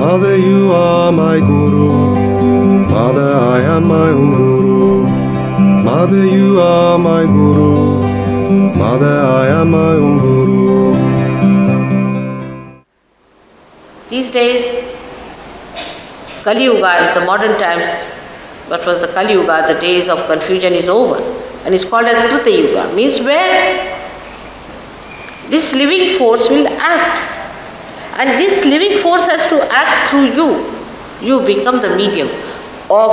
Mother, you are my guru. Mother, I am my own guru. Mother, you are my guru. Mother, I am my own guru. These days, Kali Yuga is the modern times. What was the Kali Yuga? The days of confusion is over, and it's called as Krita Yuga. Means where this living force will act, and this living force has to act through you. You become the medium of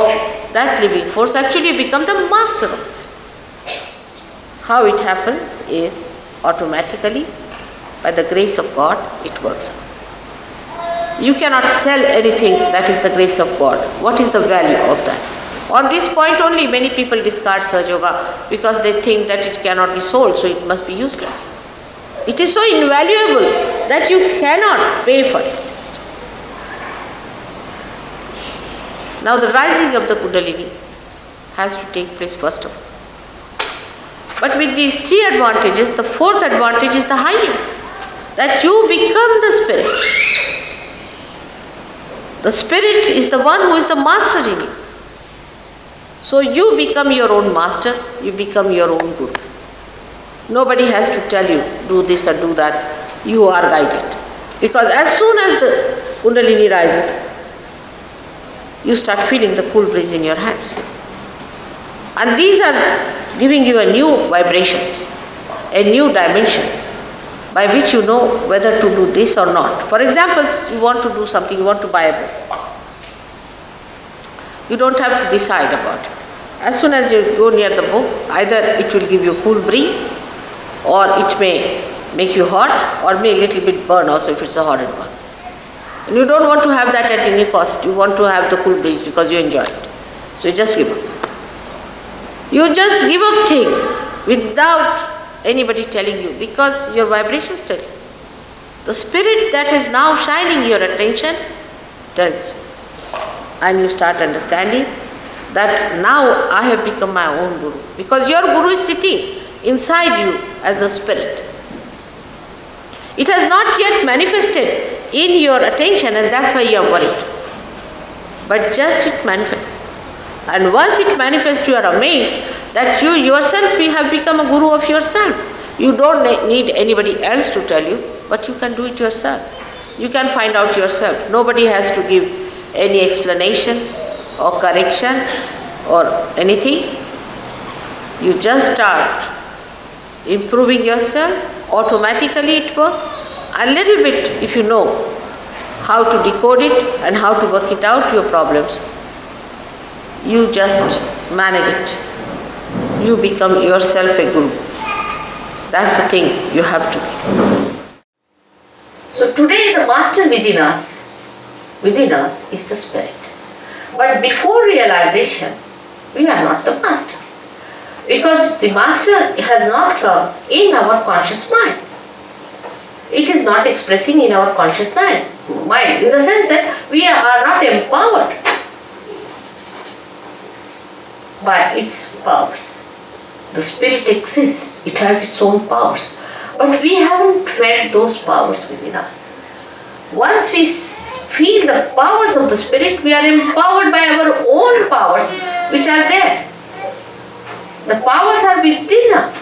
that living force. Actually, you become the master of it. How it happens is automatically, by the grace of God, it works out. You cannot sell anything that is the grace of God. What is the value of that? On this point only, many people discard Sahaja Yoga because they think that it cannot be sold, so it must be useless. It is so invaluable that you cannot pay for it. Now the rising of the Kundalini has to take place first of all. But with these three advantages, the fourth advantage is the highest, that you become the spirit. The spirit is the one who is the master in you. So you become your own master, you become your own guru. Nobody has to tell you, do this or do that. You are guided. Because as soon as the Kundalini rises, you start feeling the cool breeze in your hands. And these are giving you a new vibrations, a new dimension by which you know whether to do this or not. For example, you want to do something, you want to buy a book. You don't have to decide about it. As soon as you go near the book, either it will give you cool breeze, or it may make you hot, or may a little bit burn also if it's a horrid one. And you don't want to have that at any cost. You want to have the cool breeze because you enjoy it. So you just give up. You just give up things without anybody telling you, because your vibrations tell you. The spirit that is now shining your attention tells you. And you start understanding that now I have become my own guru. Because your guru is sitting inside you as the spirit. It has not yet manifested in your attention, and that's why you are worried. But just it manifests. And once it manifests, you are amazed that you yourself have become a guru of yourself. You don't need anybody else to tell you, but you can do it yourself. You can find out yourself. Nobody has to give any explanation or correction or anything. You just start improving yourself. Automatically it works. A little bit, if you know how to decode it and how to work it out, your problems, you just manage it. You become yourself a guru. That's the thing you have to be. So today the master within us is the spirit. But before realization, we are not the master. Because the master has not come in our conscious mind. It is not expressing in our conscious mind, in the sense that we are not empowered by its powers. The spirit exists, it has its own powers. But we haven't felt those powers within us. Once we feel the powers of the spirit, we are empowered by our own powers which are there. The powers are within us.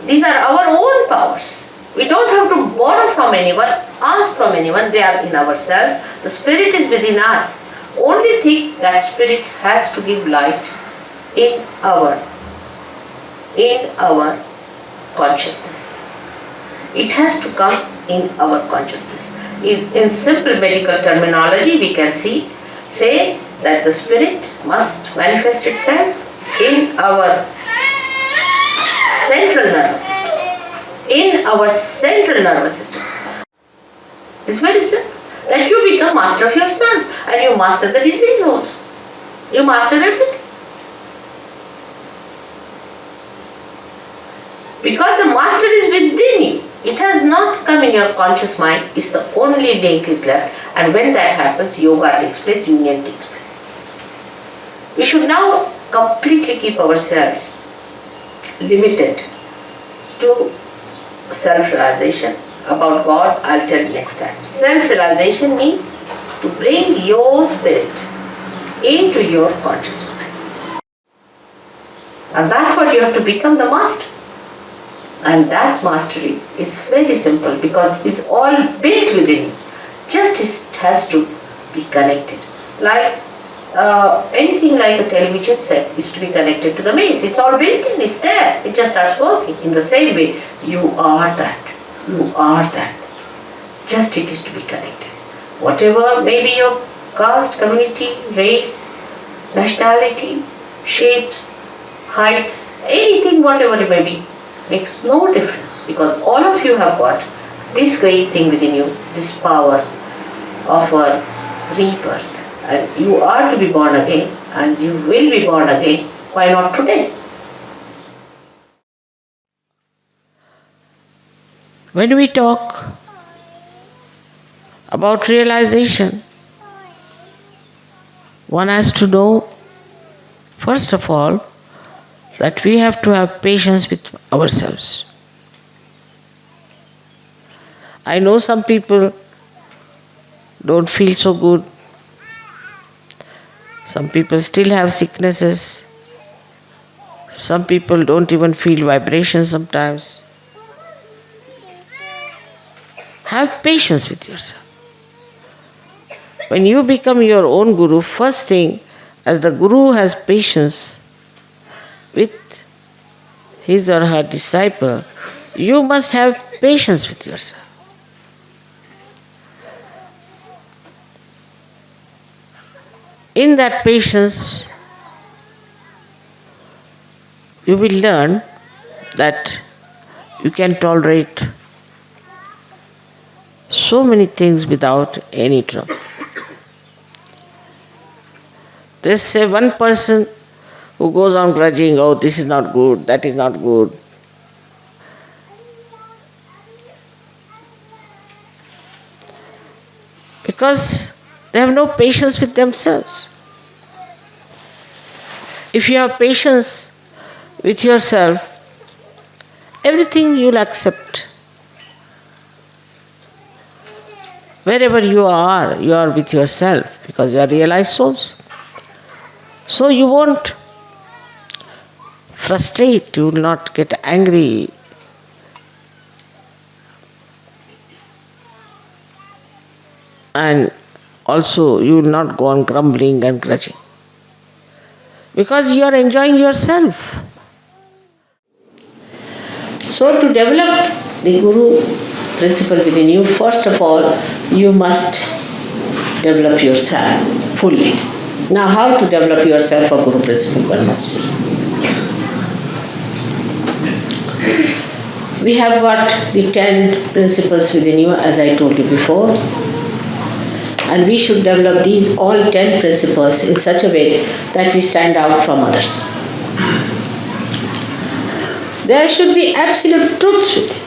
These are our own powers. We don't have to borrow from anyone, ask from anyone, they are in ourselves. The spirit is within us. Only thing that spirit has to give light in our consciousness. It has to come in our consciousness. In simple medical terminology, we can say that the spirit must manifest itself in our central nervous system. In our central nervous system. It's very simple. That you become master of yourself, and you master the disease also. You master everything. Because the master is within you. It has not come in your conscious mind. It's the only link is left. And when that happens, yoga takes place, union takes place. We should now completely keep ourselves limited to self-realization about God, I'll tell you next time. Self-realization means to bring your spirit into your conscious mind. And that's what you have to become, the master. And that mastery is very simple because it's all built within you. Just it has to be connected. Like anything like a television set is to be connected to the mains. It's all built in, it's there. It just starts working. In the same way, you are that. You are that. Just it is to be connected. Whatever may be your caste, community, race, nationality, shapes, heights, anything, whatever it may be, makes no difference because all of you have got this great thing within you, this power of a rebirth. And you are to be born again and you will be born again. Why not today? When we talk about realization, one has to know, first of all, that we have to have patience with ourselves. I know some people don't feel so good. Some people still have sicknesses. Some people don't even feel vibrations sometimes. Have patience with yourself. When you become your own guru, first thing, as the guru has patience with his or her disciple, you must have patience with yourself. In that patience, you will learn that you can tolerate so many things without any trouble. There's say one person who goes on grudging, oh, this is not good, that is not good. Because they have no patience with themselves. If you have patience with yourself, everything you'll accept. Wherever you are with yourself because you are realized souls. So you won't frustrate, you will not get angry. And also you will not go on grumbling and grudging. Because you are enjoying yourself. So to develop the Guru principle within you, first of all, you must develop yourself fully. Now, how to develop yourself a Guru principle, one must see. We have got the 10 principles within you, as I told you before. And we should develop these all 10 principles in such a way that we stand out from others. There should be absolute truth with it.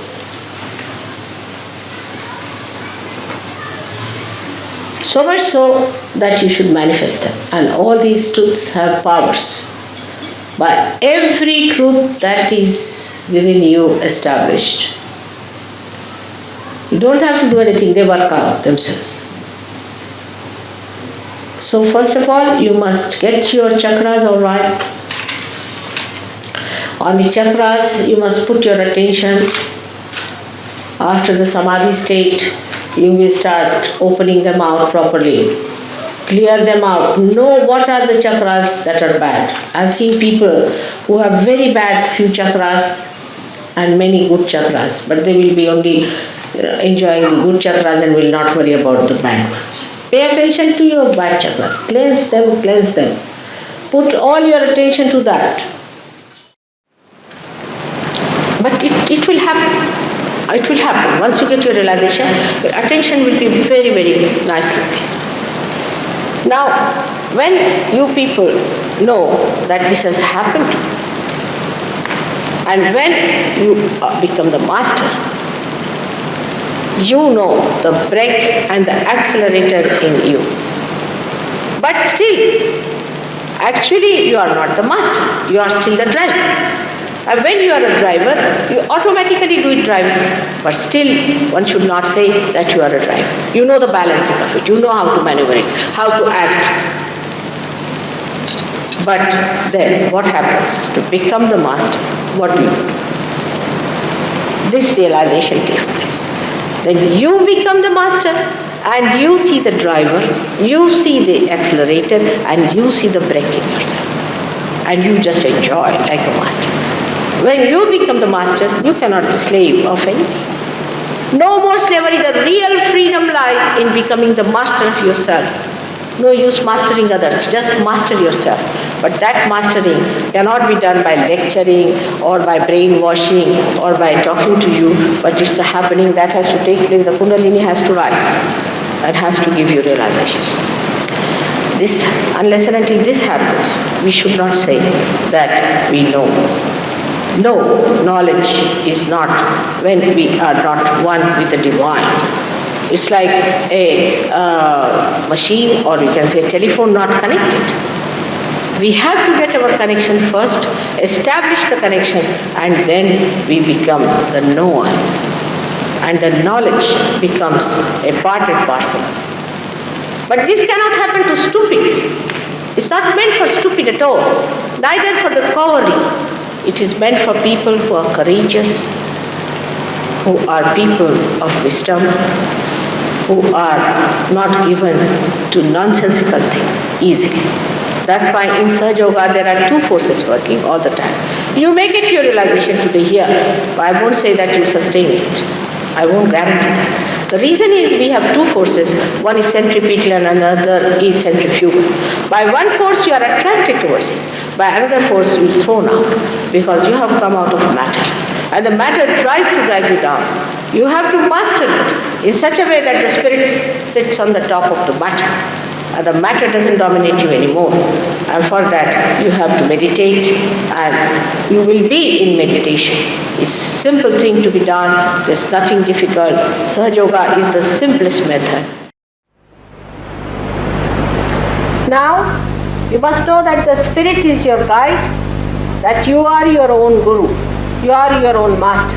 So much so that you should manifest them. And all these truths have powers. By every truth that is within you established, you don't have to do anything, they work out themselves. So first of all, you must get your chakras all right. On the chakras, you must put your attention. After the samadhi state, you will start opening them out properly. Clear them out. Know what are the chakras that are bad. I've seen people who have very bad few chakras and many good chakras, but they will be only enjoying the good chakras and will not worry about the bad ones. Pay attention to your bad chakras. Cleanse them, cleanse them. Put all your attention to that. But it will happen. It will happen. Once you get your realization, your attention will be very, very nicely placed. Now, when you people know that this has happened, and when you become the master, you know the brake and the accelerator in you. But still, actually you are not the master, you are still the driver. And when you are a driver, you automatically do it driving. But still, one should not say that you are a driver. You know the balancing of it. You know how to maneuver it, how to act. But then what happens? To become the master, what do you do? This realization takes place. Then you become the master and you see the driver, you see the accelerator, and you see the brake in yourself. And you just enjoy like a master. When you become the master, you cannot be slave of anything. No more slavery. The real freedom lies in becoming the master of yourself. No use mastering others, just master yourself. But that mastering cannot be done by lecturing or by brainwashing or by talking to you, but it's a happening that has to take place. The Kundalini has to rise and has to give you realization. This, unless and until this happens, we should not say that we know. No, knowledge is not when we are not one with the divine. It's like a machine, or we can say telephone not connected. We have to get our connection first, establish the connection, and then we become the knower. And the knowledge becomes a part and parcel. But this cannot happen to stupid. It's not meant for stupid at all, neither for the cowardly. It is meant for people who are courageous, who are people of wisdom, who are not given to nonsensical things easily. That's why in Sahaja Yoga there are two forces working all the time. You may get your realization today here, but I won't say that you sustain it. I won't guarantee that. The reason is we have two forces. One is centripetal and another is centrifugal. By one force you are attracted towards it. By another force you are thrown out because you have come out of matter. And the matter tries to drag you down. You have to master it in such a way that the spirit sits on the top of the matter. And the matter doesn't dominate you anymore. And for that you have to meditate, and you will be in meditation. It's a simple thing to be done. There's nothing difficult. Sahaja Yoga is the simplest method. Now, you must know that the spirit is your guide, that you are your own guru, you are your own master.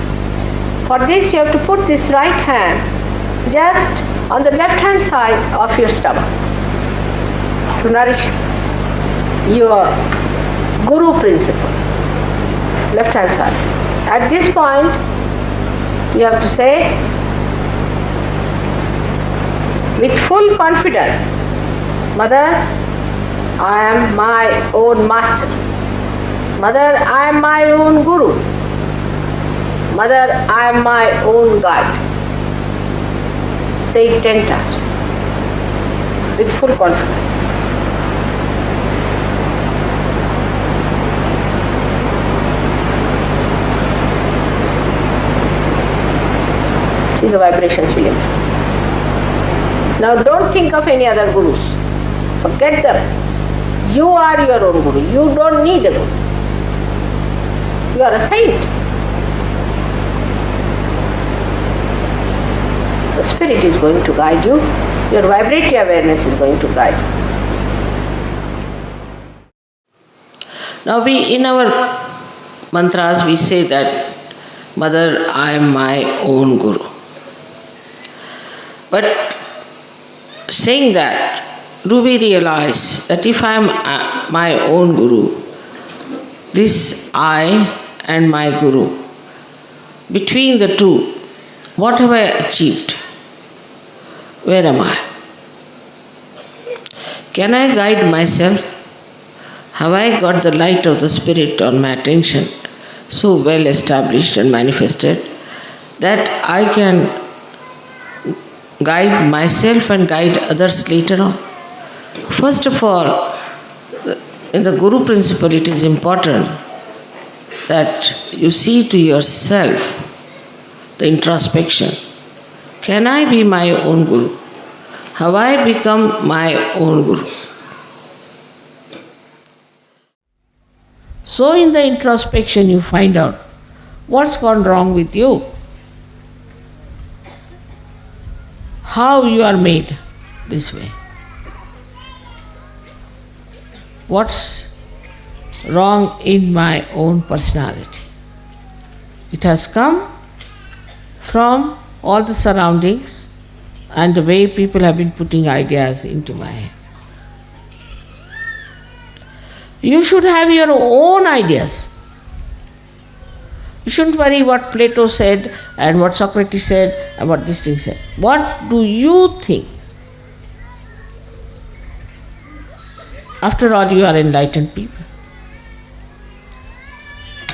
For this you have to put this right hand just on the left hand side of your stomach to nourish your guru principle, left hand side. At this point, you have to say with full confidence, Mother, I am my own master. Mother, I am my own guru. Mother, I am my own guide. Say it 10 times with full confidence. See, the vibrations will improve. Now don't think of any other gurus. Forget them. You are your own guru. You don't need a guru. You are a saint. The spirit is going to guide you. Your vibratory awareness is going to guide you. Now in our mantras we say that, Mother, I am my own guru. But saying that, do we realize that if I am my own guru, this I and my guru, between the two, what have I achieved? Where am I? Can I guide myself? Have I got the light of the Spirit on my attention so well established and manifested that I can guide myself and guide others later on? First of all, in the Guru principle, it is important that you see to yourself the introspection. Can I be my own guru? Have I become my own guru? So in the introspection you find out what's gone wrong with you, how you are made this way, what's wrong in my own personality. It has come from all the surroundings and the way people have been putting ideas into my head. You should have your own ideas. You shouldn't worry what Plato said and what Socrates said and what this thing said. What do you think? After all, you are enlightened people.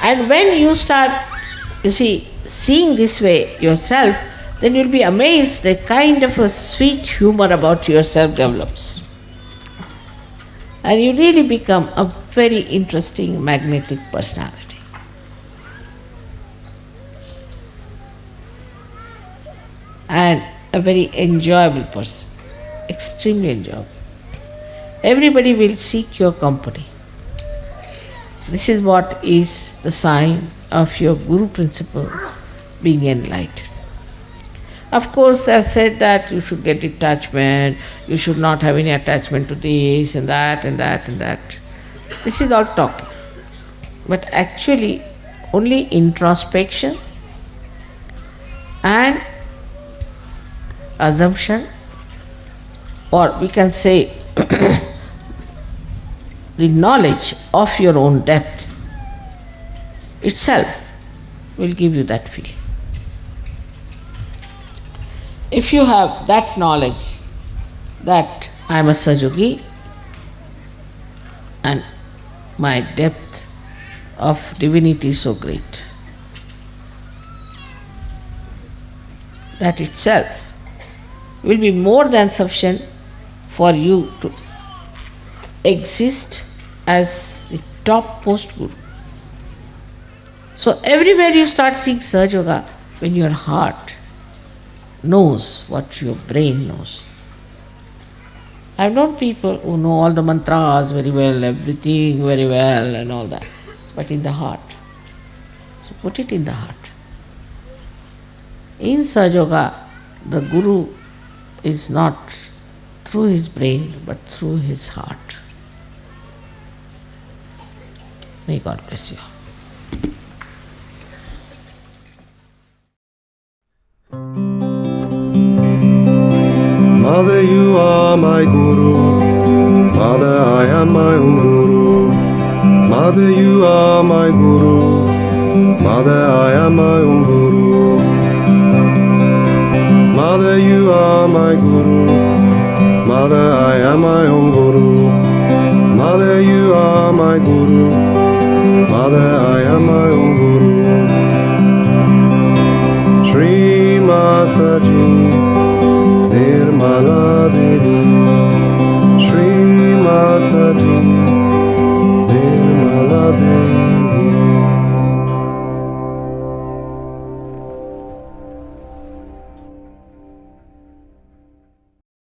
And when you start, seeing this way yourself, then you'll be amazed a kind of a sweet humor about yourself develops. And you really become a very interesting, magnetic personality. And a very enjoyable person, extremely enjoyable. Everybody will seek your company. This is what is the sign of your Guru principle being enlightened. Of course, they have said that you should get detachment, you should not have any attachment to this and that and that and that. This is all talk. But actually, only introspection and assumption, or we can say the knowledge of your own depth itself will give you that feeling. If you have that knowledge that I am a Sahajogi and my depth of divinity is so great, that itself will be more than sufficient for you to exist as the topmost Guru. So everywhere you start seeing Sahaja Yoga, when your heart knows what your brain knows. I have known people who know all the mantras very well, everything very well and all that, but in the heart. So put it in the heart. In Sahaja Yoga, the Guru is not through his brain but through his heart. May God bless you. Mother, you are my Guru. Mother, I am my own Guru. Mother, you are my Guru. Mother, I am my own Guru. Mother, you are my Guru. Mother, I am my own Guru. Mother, you are my Guru. Mother, I am my own Guru. Shri Mataji Nirmala Devi